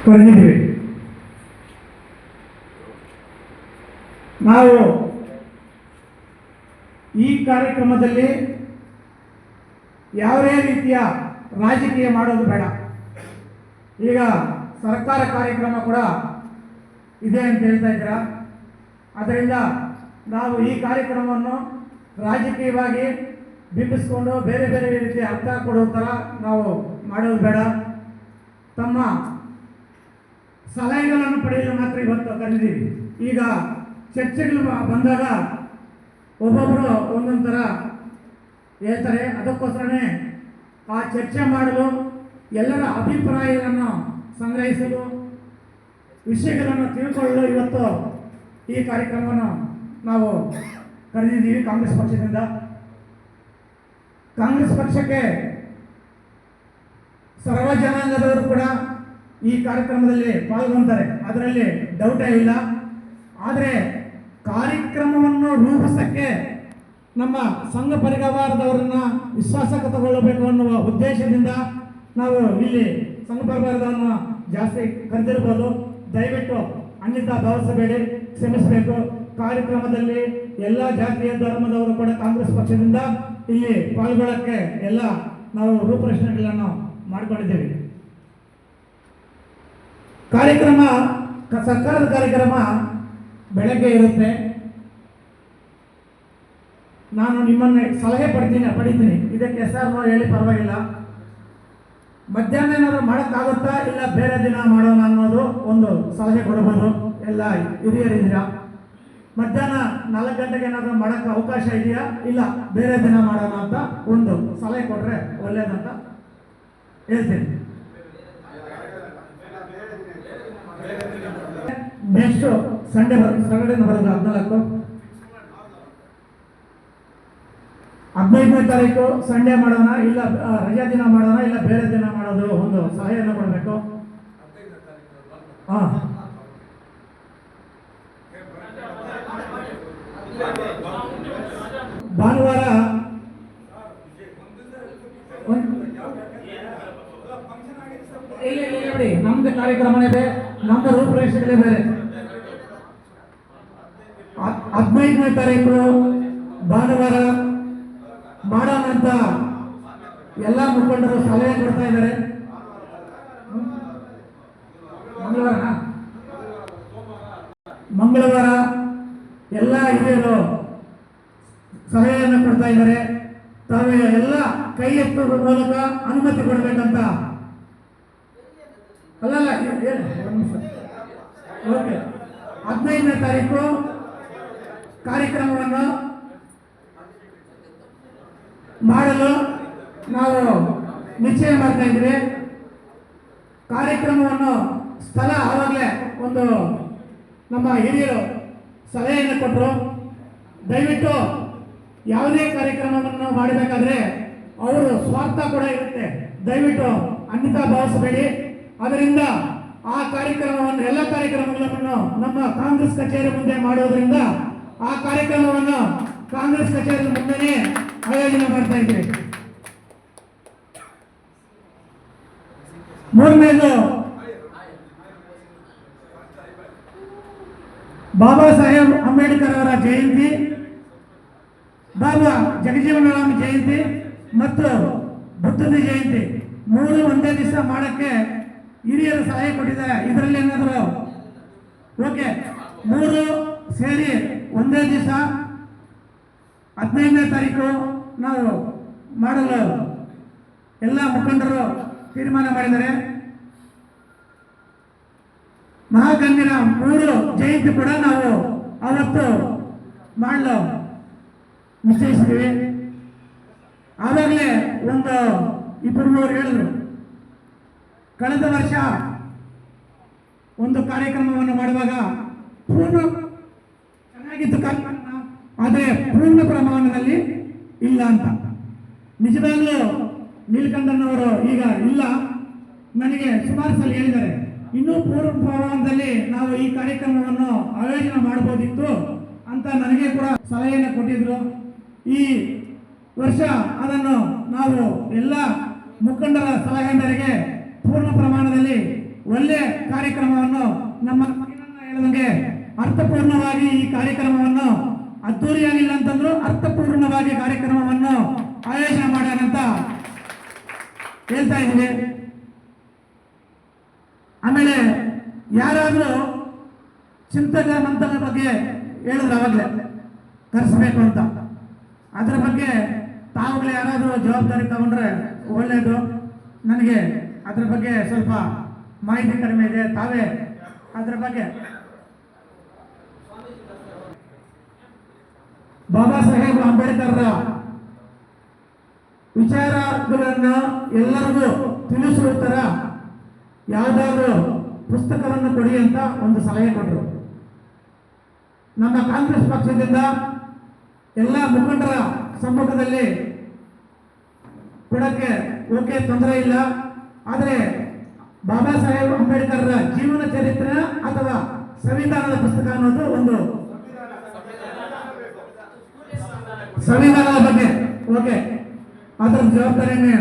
ಕರೆದಿದ್ದೀವಿ. ನಾವು ಈ ಕಾರ್ಯಕ್ರಮದಲ್ಲಿ ಯಾವುದೇ ರೀತಿಯ ರಾಜಕೀಯ ಮಾಡೋದು ಬೇಡ. ಈಗ ಸರ್ಕಾರ ಕಾರ್ಯಕ್ರಮ ಕೂಡ ಇದೆ ಅಂತ ಹೇಳ್ತಾ ಇದ್ದೀರಾ. ಅದರಿಂದ ನಾವು ಈ ಕಾರ್ಯಕ್ರಮವನ್ನು ರಾಜಕೀಯವಾಗಿ ಬಿಂಬಿಸ್ಕೊಂಡು ಬೇರೆ ಬೇರೆ ರೀತಿಯ ಅರ್ಥ ಕೊಡೋ ಥರ ನಾವು ಮಾಡೋದು ಬೇಡ. ತಮ್ಮ ಸಲಹೆಗಳನ್ನು ಪಡೆಯಲು ಮಾತ್ರ ಇವತ್ತು ಕರೆದಿದ್ದೀವಿ. ಈಗ ಚರ್ಚೆಗಳು ಬಂದಾಗ ಒಬ್ಬೊಬ್ಬರು ಒಂದೊಂದು ಥರ ಹೇಳ್ತಾರೆ. ಅದಕ್ಕೋಸ್ಕರನೇ ಆ ಚರ್ಚೆ ಮಾಡಲು, ಎಲ್ಲರ ಅಭಿಪ್ರಾಯಗಳನ್ನು ಸಂಗ್ರಹಿಸಲು, ವಿಷಯಗಳನ್ನು ತಿಳ್ಕೊಳ್ಳಲು ಇವತ್ತು ಈ ಕಾರ್ಯಕ್ರಮವನ್ನು ನಾವು ಕರೆದಿದ್ದೀವಿ. ಕಾಂಗ್ರೆಸ್ ಪಕ್ಷದಿಂದ ಕಾಂಗ್ರೆಸ್ ಪಕ್ಷಕ್ಕೆ ಸರ್ವ ಜನಾಂಗದವರು ಕೂಡ ಈ ಕಾರ್ಯಕ್ರಮದಲ್ಲಿ ಪಾಲ್ಗೊಳ್ತಾರೆ, ಅದರಲ್ಲಿ ಡೌಟೇ ಇಲ್ಲ. ಆದರೆ ಕಾರ್ಯಕ್ರಮವನ್ನು ರೂಪಿಸಕ್ಕೆ ನಮ್ಮ ಸಂಘ ಪರಿವಾರದವರನ್ನ ವಿಶ್ವಾಸಕ್ಕೆ ತಗೊಳ್ಳಬೇಕು ಅನ್ನುವ ಉದ್ದೇಶದಿಂದ ನಾವು ಇಲ್ಲಿ ಸಂಘ ಪರಿವಾರದವರನ್ನು ಜಾಸ್ತಿ ಕರೆದಿರ್ಬೋದು. ದಯವಿಟ್ಟು ಅನ್ಯತಾ ಭಾವಿಸಬೇಡಿ, ಕ್ಷಮಿಸಬೇಕು. ಕಾರ್ಯಕ್ರಮದಲ್ಲಿ ಎಲ್ಲ ಜಾತಿಯ ಧರ್ಮದವರು ಕೂಡ ಕಾಂಗ್ರೆಸ್ ಪಕ್ಷದಿಂದ ಇಲ್ಲಿ ಪಾಲ್ಗೊಳ್ಳಕ್ಕೆ ಎಲ್ಲ ನಾವು ರೂಪುರೇಷೆಗಳನ್ನು ಮಾಡಿಕೊಂಡಿದ್ದೇವೆ. ಕಾರ್ಯಕ್ರಮ ಸರ್ಕಾರದ ಕಾರ್ಯಕ್ರಮ ಬೆಳಗ್ಗೆ ಇರುತ್ತೆ. ನಾನು ನಿಮ್ಮನ್ನು ಸಲಹೆ ಪಡಿತೀನಿ, ಇದಕ್ಕೆ SR ಹೇಳಿ ಪರವಾಗಿಲ್ಲ. ಮಧ್ಯಾಹ್ನ ಏನಾದರೂ ಮಾಡೋಕ್ಕಾಗುತ್ತಾ, ಇಲ್ಲ ಬೇರೆ ದಿನ ಮಾಡೋಣ ಅನ್ನೋದು ಒಂದು ಸಲಹೆ ಕೊಡಬಹುದು. ಎಲ್ಲ ಹಿರಿಯರಿದ್ದೀರಾ. ಮಧ್ಯಾಹ್ನ 4 ಗಂಟೆಗೆ ಏನಾದರೂ ಮಾಡೋಕ್ಕೆ ಅವಕಾಶ ಇದೆಯಾ, ಇಲ್ಲ ಬೇರೆ ದಿನ ಮಾಡೋಣ ಅಂತ ಒಂದು ಸಲಹೆ ಕೊಟ್ಟರೆ ಒಳ್ಳೇದಂತ ಹೇಳ್ತೀನಿ. ನೆಕ್ಸ್ಟ್ ಸಂಡೇ ಬರೋದು 15ನೇ ತಾರೀಕು ಸಂಡೇ ಮಾಡೋಣ, ಇಲ್ಲ ರಜಾ ದಿನ ಮಾಡೋಣ, ಇಲ್ಲ ಬೇರೆ ದಿನ ಮಾಡೋದು ಒಂದು ಸಲಹೆಯನ್ನು ಕೊಡಬೇಕು. ಭಾನುವಾರ ನೋಡಿ, ನಮ್ದು ಕಾರ್ಯಕ್ರಮನೇ ಬೇರೆ, ನಮ್ಮ ರೂಪುರೇಷೆಗಳೇ ಬೇರೆ. 15ನೇ ತಾರೀಕು ಭಾನುವಾರ ಮಾಡೋಣ ಅಂತ ಎಲ್ಲ ಮುಖಂಡರು ಸಲಹೆ ಕೊಡ್ತಾ ಇದ್ದಾರೆ. ಮಂಗಳವಾರ ಎಲ್ಲ ಹಿರಿಯರು ಸಲಹೆಯನ್ನು ಕೊಡ್ತಾ ಇದ್ದಾರೆ. ತಾವೇ ಎಲ್ಲ ಕೈ ಎತ್ತುವ ಮೂಲಕ ಅನುಮತಿ ಕೊಡಬೇಕಂತ. ಅಲ್ಲಲ್ಲ, ಓಕೆ. 15ನೇ ತಾರೀಕು ಕಾರ್ಯಕ್ರಮವನ್ನು ಮಾಡಲು ನಾವು ನಿಶ್ಚಯ ಮಾಡ್ತಾ ಇದ್ದೀವಿ. ಕಾರ್ಯಕ್ರಮವನ್ನು ಸ್ಥಳ ಆವಾಗಲೇ ಒಂದು ನಮ್ಮ ಹಿರಿಯರು ಸಲಹೆಯನ್ನು ಕೊಟ್ಟರು. ದಯವಿಟ್ಟು ಯಾವುದೇ ಕಾರ್ಯಕ್ರಮವನ್ನು ಮಾಡಬೇಕಾದ್ರೆ ಅವರು ಸ್ವಾರ್ಥ ಕೂಡ ಇರುತ್ತೆ, ದಯವಿಟ್ಟು ಅನ್ಯತಾ ಭಾವಿಸಬೇಡಿ. ಅದರಿಂದ ಆ ಕಾರ್ಯಕ್ರಮವನ್ನು, ಎಲ್ಲ ಕಾರ್ಯಕ್ರಮಗಳನ್ನು ನಮ್ಮ ಕಾಂಗ್ರೆಸ್ ಕಚೇರಿ ಮುಂದೆ ಮಾಡೋದ್ರಿಂದ ಆ ಕಾರ್ಯಕ್ರಮವನ್ನು ಕಾಂಗ್ರೆಸ್ ಕಚೇರಿ ಮುಂದೆನೇ ಆಯೋಜನೆ ಮಾಡ್ತಾ ಇದ್ದೀವಿ. ಮೂರನೇದು, ಬಾಬಾ ಸಾಹೇಬ್ ಅಂಬೇಡ್ಕರ್ ಅವರ ಜಯಂತಿ, ಬಾಬಾ ಜಗಜೀವನರಾಮ್ ಜಯಂತಿ ಮತ್ತು ಬುದ್ಧನ ಜಯಂತಿ 3 ಒಂದೇ ದಿವಸ ಮಾಡಕ್ಕೆ ಹಿರಿಯರು ಸಲಹೆ ಕೊಟ್ಟಿದ್ದಾರೆ. ಇದರಲ್ಲಿ ಏನಾದರೂ ಓಕೆ, 3 ಸೇರಿ ಒಂದೇ ದಿವಸ 15ನೇ ತಾರೀಕು ನಾವು ಮಾಡಲು ಎಲ್ಲ ಮುಖಂಡರು ತೀರ್ಮಾನ ಮಾಡಿದ್ದಾರೆ. ಮಹಾಗಣ್ಯರ 3 ಜಯಂತಿ ಕೂಡ ನಾವು ಅವತ್ತು ಮಾಡಲು ನಿಶ್ಚಯಿಸಿದ್ದೀವಿ. ಆವಾಗಲೇ ಒಂದು 2-3 ಹೇಳಿದ್ರು, ಕಳೆದ ವರ್ಷ ಒಂದು ಕಾರ್ಯಕ್ರಮವನ್ನು ಮಾಡುವಾಗ ಪೂರ್ಣ ಚೆನ್ನಾಗಿತ್ತು ಕಾರ್ಯಕ್ರಮ, ಆದರೆ ಪೂರ್ಣ ಪ್ರಮಾಣದಲ್ಲಿ ಇಲ್ಲ ಅಂತ. ನಿಜವಾಗ್ಲೂ ನೀಲಕಂಠನವರು ಈಗ ಇಲ್ಲ, ನನಗೆ ಸುಮಾರು ಸಲ ಹೇಳಿದ್ದಾರೆ, ಇನ್ನೂ ಪೂರ್ವ ಪ್ರಮಾಣದಲ್ಲಿ ನಾವು ಈ ಕಾರ್ಯಕ್ರಮವನ್ನು ಆಯೋಜನೆ ಮಾಡಬಹುದಿತ್ತು ಅಂತ ನನಗೆ ಕೂಡ ಸಲಹೆಯನ್ನು ಕೊಟ್ಟಿದ್ರು. ಈ ವರ್ಷ ಅದನ್ನು ನಾವು ಎಲ್ಲ ಮುಖಂಡರ ಸಲಹೆ ಮೇರೆಗೆ ಪೂರ್ಣ ಪ್ರಮಾಣದಲ್ಲಿ ಒಳ್ಳೆ ಕಾರ್ಯಕ್ರಮವನ್ನು ನಮ್ಮ ಹೇಳಿದಂಗೆ ಅರ್ಥಪೂರ್ಣವಾಗಿ ಈ ಕಾರ್ಯಕ್ರಮವನ್ನು ಅದ್ದೂರಿಯಾಗಿಲ್ಲ ಅಂತಂದ್ರು ಅರ್ಥಪೂರ್ಣವಾಗಿ ಕಾರ್ಯಕ್ರಮವನ್ನು ಆಯೋಜನೆ ಮಾಡೋಣಂತ ಹೇಳ್ತಾ ಇದ್ದೀವಿ. ಆಮೇಲೆ ಯಾರಾದರೂ ಚಿಂತಕ ಮಂಥನ ಬಗ್ಗೆ ಹೇಳಿದ್ರು ಅವಾಗಲೇ ಕರೆಸಬೇಕು ಅಂತ, ಅದರ ಬಗ್ಗೆ ತಾವುಗಳೇ ಯಾರಾದರೂ ಜವಾಬ್ದಾರಿ ತಗೊಂಡ್ರೆ ಒಳ್ಳೆಯದು. ನನಗೆ ಅದ್ರ ಬಗ್ಗೆ ಸ್ವಲ್ಪ ಮಾಹಿತಿ ಕಡಿಮೆ ಇದೆ, ತಾವೇ ಅದರ ಬಗ್ಗೆ ಬಾಬಾ ಸಾಹೇಬ್ ಅಂಬೇಡ್ಕರ್ ವಿಚಾರಗಳನ್ನು ಎಲ್ಲರಿಗೂ ತಿಳಿಸುವ ತರ ಯಾವುದಾದ್ರೂ ಪುಸ್ತಕವನ್ನು ಕೊಡಿ ಅಂತ ಒಂದು ಸಲಹೆ ಕೊಟ್ಟರು. ನಮ್ಮ ಕಾಂಗ್ರೆಸ್ ಪಕ್ಷದಿಂದ ಎಲ್ಲ ಮುಖಂಡರ ಸಮ್ಮುಖದಲ್ಲಿ ಕೊಡಕ್ಕೆ ಓಕೆ, ತೊಂದರೆ ಇಲ್ಲ. ಆದರೆ ಬಾಬಾ ಸಾಹೇಬ್ ಅಂಬೇಡ್ಕರ್ ಜೀವನ ಚರಿತ್ರೆ ಅಥವಾ ಸಂವಿಧಾನದ ಪುಸ್ತಕ ಅನ್ನೋದು ಒಂದು ಸಂವಿಧಾನದ ಬಗ್ಗೆ ಓಕೆ, ಅದರ ಜವಾಬ್ದಾರಿಯನ್ನೇ